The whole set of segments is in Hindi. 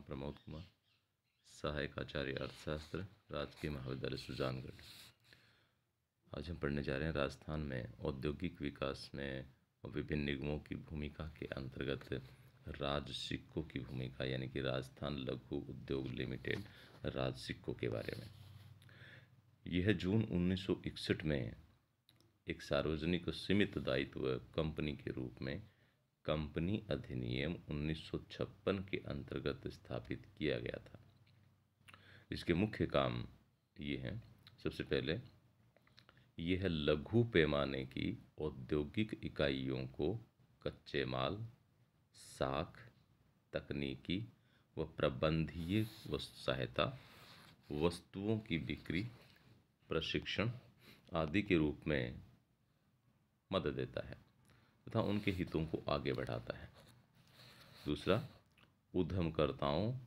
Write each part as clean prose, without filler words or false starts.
नाम प्रमोद कुमार, सहायक आचार्य अर्थशास्त्र, राजकीय महाविद्यालय सुजानगढ़। आज हम पढ़ने जा रहे हैं राजस्थान में औद्योगिक विकास में विभिन्न निगमों की भूमिका के अंतर्गत राजसिक्कों की भूमिका, यानी कि राजस्थान लघु उद्योग लिमिटेड राजसिक्कों के बारे में। यह जून 1961 में एक सार्वजनिक और सीमित दायित्व कंपनी के रूप में कंपनी अधिनियम 1956 के अंतर्गत स्थापित किया गया था। इसके मुख्य काम ये हैं। सबसे पहले यह लघु पैमाने की औद्योगिक इकाइयों को कच्चे माल, साख, तकनीकी व प्रबंधीय सहायता, वस्तुओं की बिक्री, प्रशिक्षण आदि के रूप में मदद देता है तथा उनके हितों को आगे बढ़ाता है। दूसरा, उद्यमकर्ताओं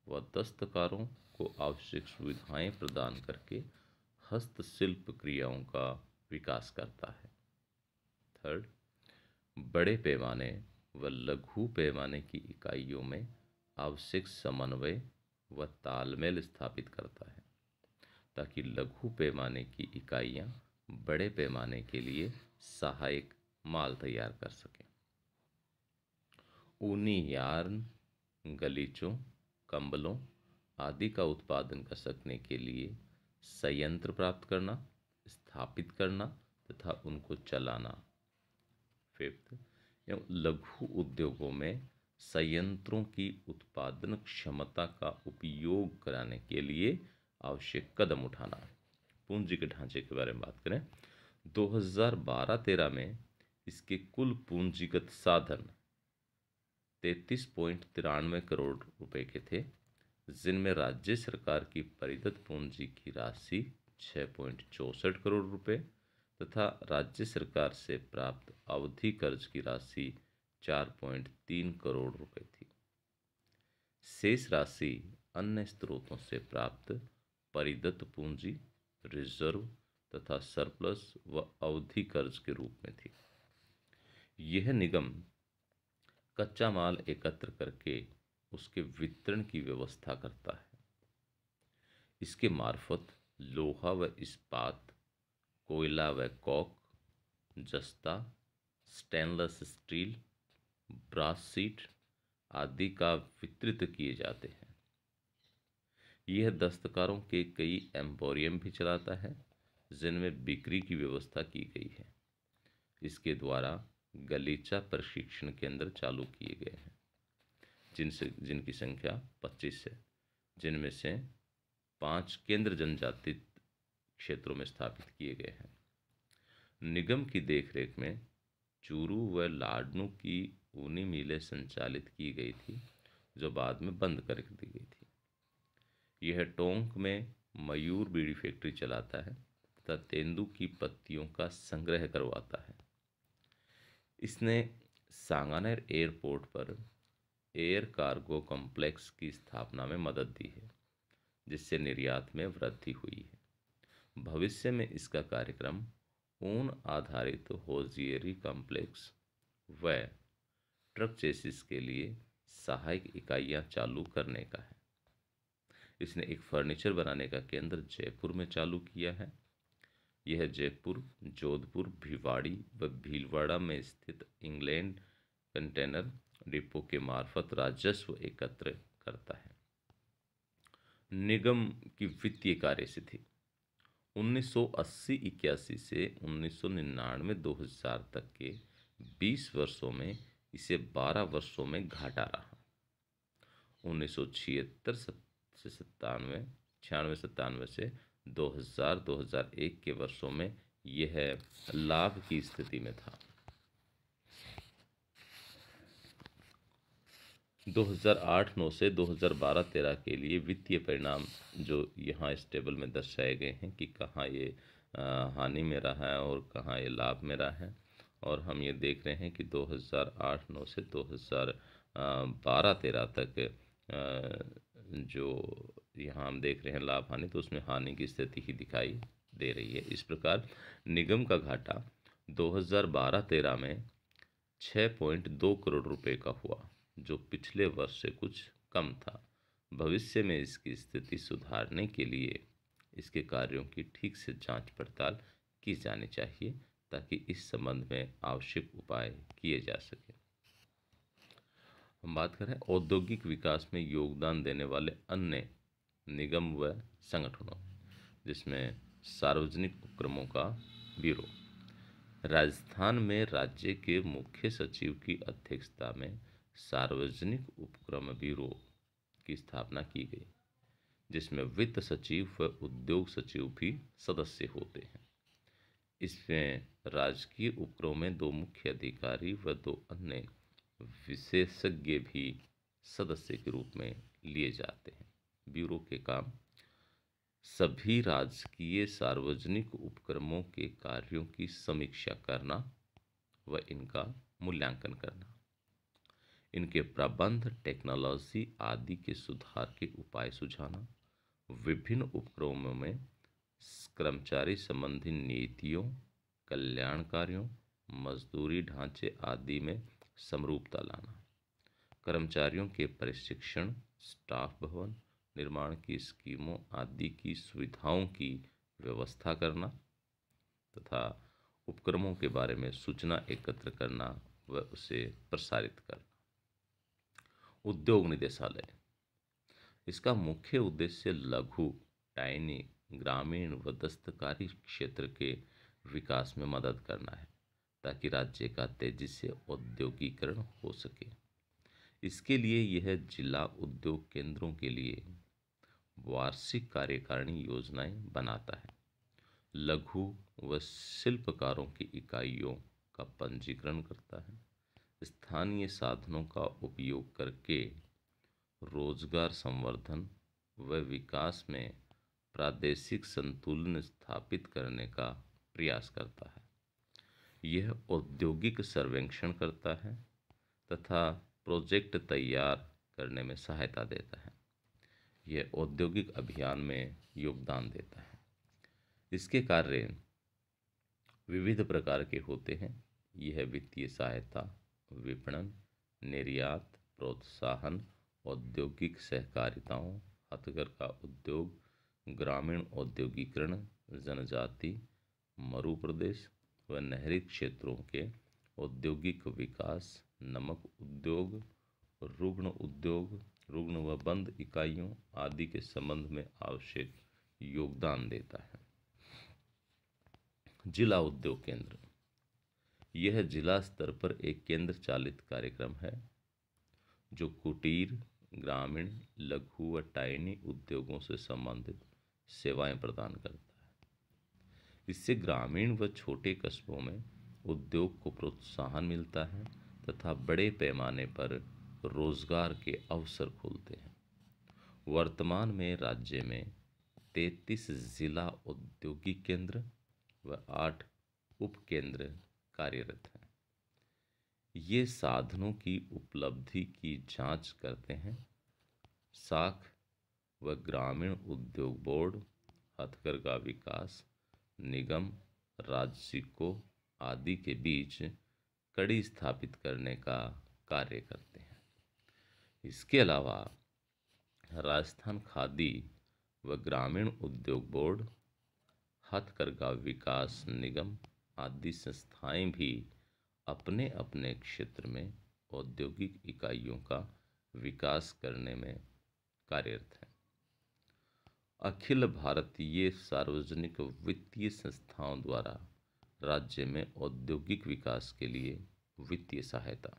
व दस्तकारों को आवश्यक सुविधाएं प्रदान करके हस्तशिल्प क्रियाओं का विकास करता है। थर्ड, बड़े पैमाने व लघु पैमाने की इकाइयों में आवश्यक समन्वय व तालमेल स्थापित करता है ताकि लघु पैमाने की इकाइयां बड़े पैमाने के लिए सहायक माल तैयार कर सकें। ऊनी यार्न, गलीचों, कंबलों आदि का उत्पादन कर सकने के लिए संयंत्र प्राप्त करना, स्थापित करना तथा उनको चलाना। फिफ्थ, लघु उद्योगों में संयंत्रों की उत्पादन क्षमता का उपयोग कराने के लिए आवश्यक कदम उठाना। पूंजी के ढांचे के बारे में बात करें, 2012-13 में इसके कुल पूंजीगत साधन 33.93 करोड़ रुपए के थे, जिनमें राज्य सरकार की परिदत्त पूंजी की राशि 6.64 करोड़ रुपए तथा राज्य सरकार से प्राप्त अवधि कर्ज की राशि 4.3 करोड़ रुपए थी। शेष राशि अन्य स्रोतों से प्राप्त परिदत्त पूंजी, रिजर्व तथा सरप्लस व अवधि कर्ज के रूप में थी। यह निगम कच्चा माल एकत्र करके उसके वितरण की व्यवस्था करता है। इसके मार्फत लोहा व इस्पात, कोयला व कॉक, जस्ता, स्टेनलेस स्टील, ब्रास सीट आदि का वितरित किए जाते हैं। यह दस्तकारों के कई एम्पोरियम भी चलाता है, जिनमें बिक्री की व्यवस्था की गई है। इसके द्वारा गलीचा प्रशिक्षण केंद्र चालू किए गए हैं, जिनकी संख्या 25 है, जिनमें से 5 केंद्र जनजाति क्षेत्रों में स्थापित किए गए हैं। निगम की देखरेख में चूरू व लाडनू की ऊनी मिलें संचालित की गई थी, जो बाद में बंद कर दी गई थी। यह टोंक में मयूर बीड़ी फैक्ट्री चलाता है तथा तेंदू की पत्तियों का संग्रह करवाता है। इसने सांगानेर एयरपोर्ट पर एयर कार्गो कॉम्प्लेक्स की स्थापना में मदद दी है, जिससे निर्यात में वृद्धि हुई है। भविष्य में इसका कार्यक्रम ऊन आधारित होजियरी कॉम्प्लेक्स व ट्रक चेसिस के लिए सहायक इकाइयां चालू करने का है। इसने एक फर्नीचर बनाने का केंद्र जयपुर में चालू किया है। यह जयपुर, जोधपुर, भिवाड़ी व भीलवाड़ा में स्थित इंग्लैंड कंटेनर डिपो के मार्फत राजस्व एकत्र करता है। निगम की वित्तीय कार्यस्थिति 1980-81 से 1999-2000 तक के 20 वर्षों में इसे 12 वर्षों में घाटा रहा। 1976 से 96-97 से 2000-2001 के वर्षों में यह लाभ की स्थिति में था। 2008-9 से 2012-13 के लिए वित्तीय परिणाम जो यहाँ इस टेबल में दर्शाए गए हैं कि कहाँ ये हानि में रहा है और कहाँ ये लाभ में रहा है। और हम ये देख रहे हैं कि 2008-9 से 2012-13 तक जो यहाँ हम देख रहे हैं लाभ हानि, तो उसमें हानि की स्थिति ही दिखाई दे रही है। इस प्रकार निगम का घाटा 2012-13 में 6.2 करोड़ रुपए का हुआ, जो पिछले वर्ष से कुछ कम था। भविष्य में इसकी स्थिति सुधारने के लिए इसके कार्यों की ठीक से जांच पड़ताल की जानी चाहिए ताकि इस संबंध में आवश्यक उपाय किए जा सके। हम बात करें औद्योगिक विकास में योगदान देने वाले अन्य निगम व संगठनों, जिसमें सार्वजनिक उपक्रमों का ब्यूरो। राजस्थान में राज्य के मुख्य सचिव की अध्यक्षता में सार्वजनिक उपक्रम ब्यूरो की स्थापना की गई, जिसमें वित्त सचिव व उद्योग सचिव भी सदस्य होते हैं। इसमें राजकीय उपक्रमों में 2 मुख्य अधिकारी व 2 अन्य विशेषज्ञ भी सदस्य के रूप में लिए जाते हैं। ब्यूरो के काम सभी राजकीय सार्वजनिक उपक्रमों के कार्यों की समीक्षा करना व इनका मूल्यांकन करना, इनके प्रबंध, टेक्नोलॉजी आदि के सुधार के उपाय सुझाना, विभिन्न उपक्रमों में कर्मचारी संबंधी नीतियों, कल्याण कार्यों, मजदूरी ढांचे आदि में समरूपता लाना, कर्मचारियों के प्रशिक्षण, स्टाफ भवन निर्माण की स्कीमों आदि की सुविधाओं की व्यवस्था करना तथा उपक्रमों के बारे में सूचना एकत्र करना व उसे प्रसारित करना। उद्योग निदेशालय, इसका मुख्य उद्देश्य लघु, टाइनी, ग्रामीण व दस्तकारी क्षेत्र के विकास में मदद करना है ताकि राज्य का तेजी से औद्योगिकरण हो सके। इसके लिए यह जिला उद्योग केंद्रों के लिए वार्षिक कार्यकारिणी योजनाएं बनाता है, लघु व शिल्पकारों की इकाइयों का पंजीकरण करता है, स्थानीय साधनों का उपयोग करके रोजगार संवर्धन व विकास में प्रादेशिक संतुलन स्थापित करने का प्रयास करता है। यह औद्योगिक सर्वेक्षण करता है तथा प्रोजेक्ट तैयार करने में सहायता देता है। यह औद्योगिक अभियान में योगदान देता है। इसके कार्य विविध प्रकार के होते हैं। यह वित्तीय सहायता, विपणन, निर्यात, प्रोत्साहन, औद्योगिक सहकारिताओं, हथकरघा उद्योग, ग्रामीण औद्योगिकरण, जनजाति, मरुप्रदेश व नहरी क्षेत्रों के औद्योगिक विकास, नमक उद्योग, रुग्ण व बंद इकाइयों आदि के संबंध में आवश्यक योगदान देता है। जिला उद्योग केंद्र, यह जिला स्तर पर एक केंद्र चालित कार्यक्रम है जो कुटीर, ग्रामीण, लघु व टाइनी उद्योगों से संबंधित सेवाएं प्रदान करता है। इससे ग्रामीण व छोटे कस्बों में उद्योग को प्रोत्साहन मिलता है तथा बड़े पैमाने पर रोजगार के अवसर खुलते हैं। वर्तमान में राज्य में 33 जिला औद्योगिक केंद्र व 8 उपकेंद्र कार्यरत हैं। ये साधनों की उपलब्धि की जांच करते हैं। साख व ग्रामीण उद्योग बोर्ड, हथकरघा विकास निगम, राज्यिको आदि के बीच कड़ी स्थापित करने का कार्य करते हैं। इसके अलावा राजस्थान खादी व ग्रामीण उद्योग बोर्ड, हथकरघा विकास निगम आदि संस्थाएं भी अपने अपने क्षेत्र में औद्योगिक इकाइयों का विकास करने में कार्यरत हैं। अखिल भारतीय सार्वजनिक वित्तीय संस्थाओं द्वारा राज्य में औद्योगिक विकास के लिए वित्तीय सहायता।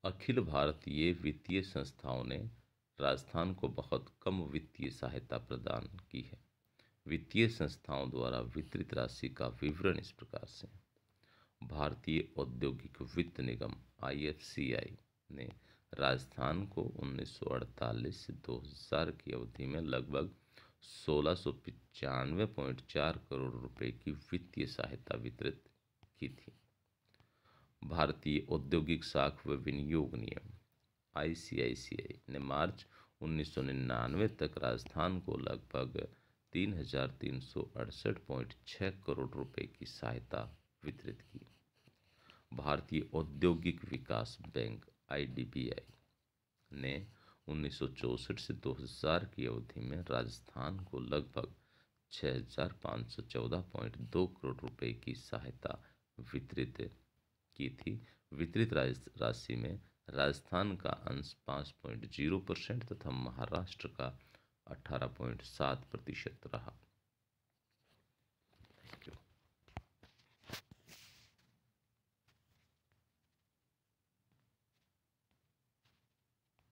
अखिल भारतीय वित्तीय संस्थाओं ने राजस्थान को बहुत कम वित्तीय सहायता प्रदान की है। वित्तीय संस्थाओं द्वारा वितरित राशि का विवरण इस प्रकार से: भारतीय औद्योगिक वित्त निगम IFCI ने राजस्थान को 1948 से 2000 की अवधि में लगभग 1695.4 करोड़ रुपए की वित्तीय सहायता वितरित की थी। भारतीय औद्योगिक साख व विनियोग निगम ICICI ने मार्च 1999 तक राजस्थान को लगभग 3368.6 करोड़ रुपए की सहायता वितरित की। भारतीय औद्योगिक विकास बैंक IDBI ने 1964 से 2000 की अवधि में राजस्थान को लगभग 6,514.2 करोड़ रुपए की सहायता वितरित की थी। वितरित राशि में राजस्थान का अंश 5.0% तथा महाराष्ट्र का 18.7% रहा। Thank you.